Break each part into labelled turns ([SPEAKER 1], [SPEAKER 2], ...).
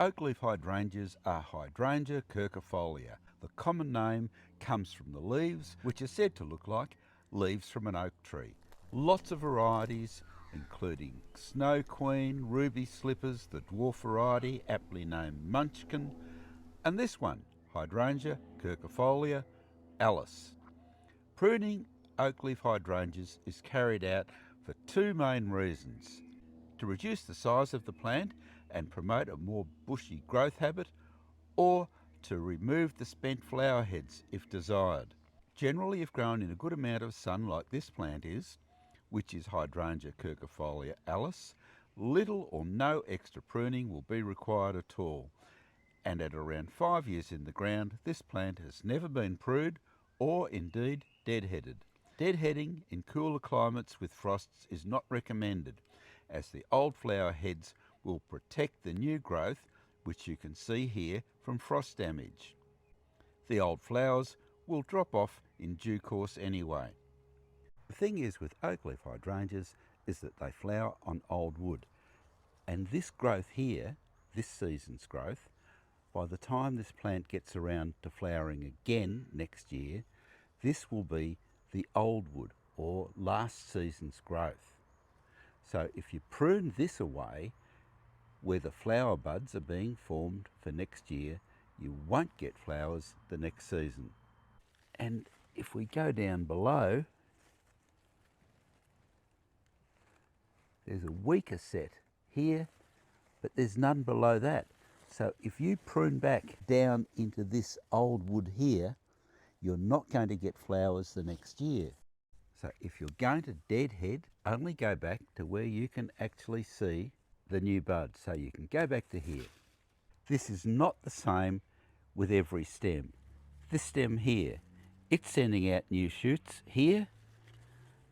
[SPEAKER 1] Oak-Leaf Hydrangeas are Hydrangea quercifolia. The common name comes from the leaves, which are said to look like leaves from an oak tree. Lots of varieties, including Snow Queen, Ruby Slippers, the dwarf variety aptly named Munchkin, and this one, Hydrangea quercifolia Alice. Pruning Oak-Leaf Hydrangeas is carried out for two main reasons: to reduce the size of the plant and promote a more bushy growth habit, or to remove the spent flower heads if desired. Generally, if grown in a good amount of sun like this plant is, which is Hydrangea quercifolia Alice, little or no extra pruning will be required at all, and at around 5 years in the ground this plant has never been pruned or indeed deadheaded. Deadheading in cooler climates with frosts is not recommended, as the old flower heads will protect the new growth, which you can see here, from frost damage. The old flowers will drop off in due course anyway. The thing is with Oak-Leaf Hydrangeas is that they flower on old wood, and this growth here, this season's growth, by the time this plant gets around to flowering again next year, this will be the old wood or last season's growth. So if you prune this away where the flower buds are being formed for next year, you won't get flowers the next season. And if we go down below, there's a weaker set here, but there's none below that. So if you prune back down into this old wood here, you're not going to get flowers the next year. So if you're going to deadhead, only go back to where you can actually see the new buds. So you can go back to here. This is not the same with every stem. This stem here, it's sending out new shoots here,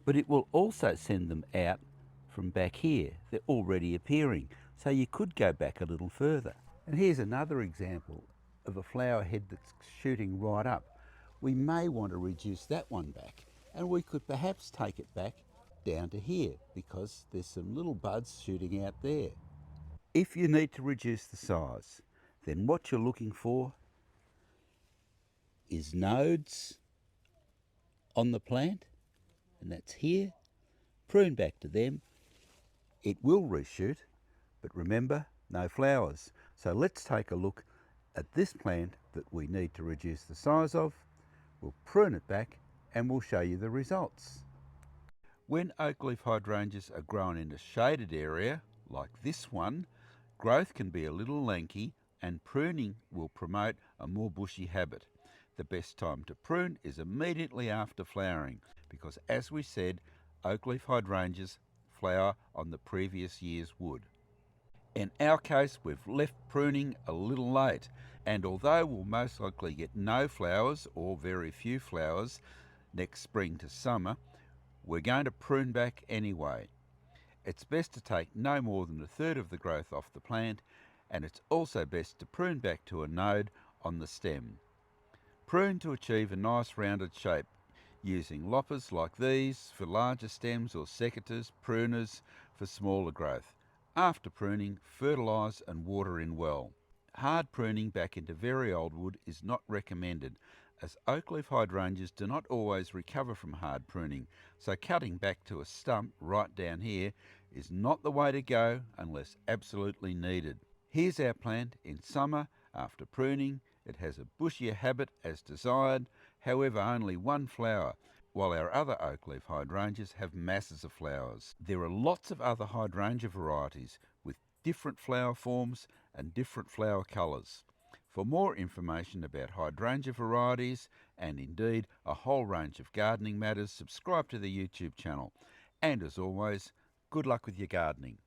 [SPEAKER 1] but it will also send them out from back here. They're already appearing. So you could go back a little further. And here's another example of a flower head that's shooting right up. We may want to reduce that one back, and we could perhaps take it back down to here because there's some little buds shooting out there. If you need to reduce the size, then what you're looking for is nodes on the plant, and that's here. Prune back to them. It will reshoot, but remember, no flowers. So let's take a look at this plant that we need to reduce the size of. We'll prune it back and we'll show you the results. When Oak-Leaf Hydrangeas are grown in a shaded area, like this one, growth can be a little lanky and pruning will promote a more bushy habit. The best time to prune is immediately after flowering, because as we said, Oak-Leaf Hydrangeas flower on the previous year's wood. In our case, we've left pruning a little late, and although we'll most likely get no flowers or very few flowers next spring to summer, we're going to prune back anyway. It's best to take no more than a third of the growth off the plant, and it's also best to prune back to a node on the stem. Prune to achieve a nice rounded shape, using loppers like these for larger stems or secateurs, pruners for smaller growth. After pruning, fertilise and water in well. Hard pruning back into very old wood is not recommended, as Oak-Leaf Hydrangeas do not always recover from hard pruning, so cutting back to a stump right down here is not the way to go unless absolutely needed. Here's our plant in summer after pruning. It has a bushier habit as desired, however only one flower, while our other Oak-Leaf Hydrangeas have masses of flowers. There are lots of other hydrangea varieties with different flower forms and different flower colours. For more information about hydrangea varieties and indeed a whole range of gardening matters, subscribe to the YouTube channel. And as always, good luck with your gardening.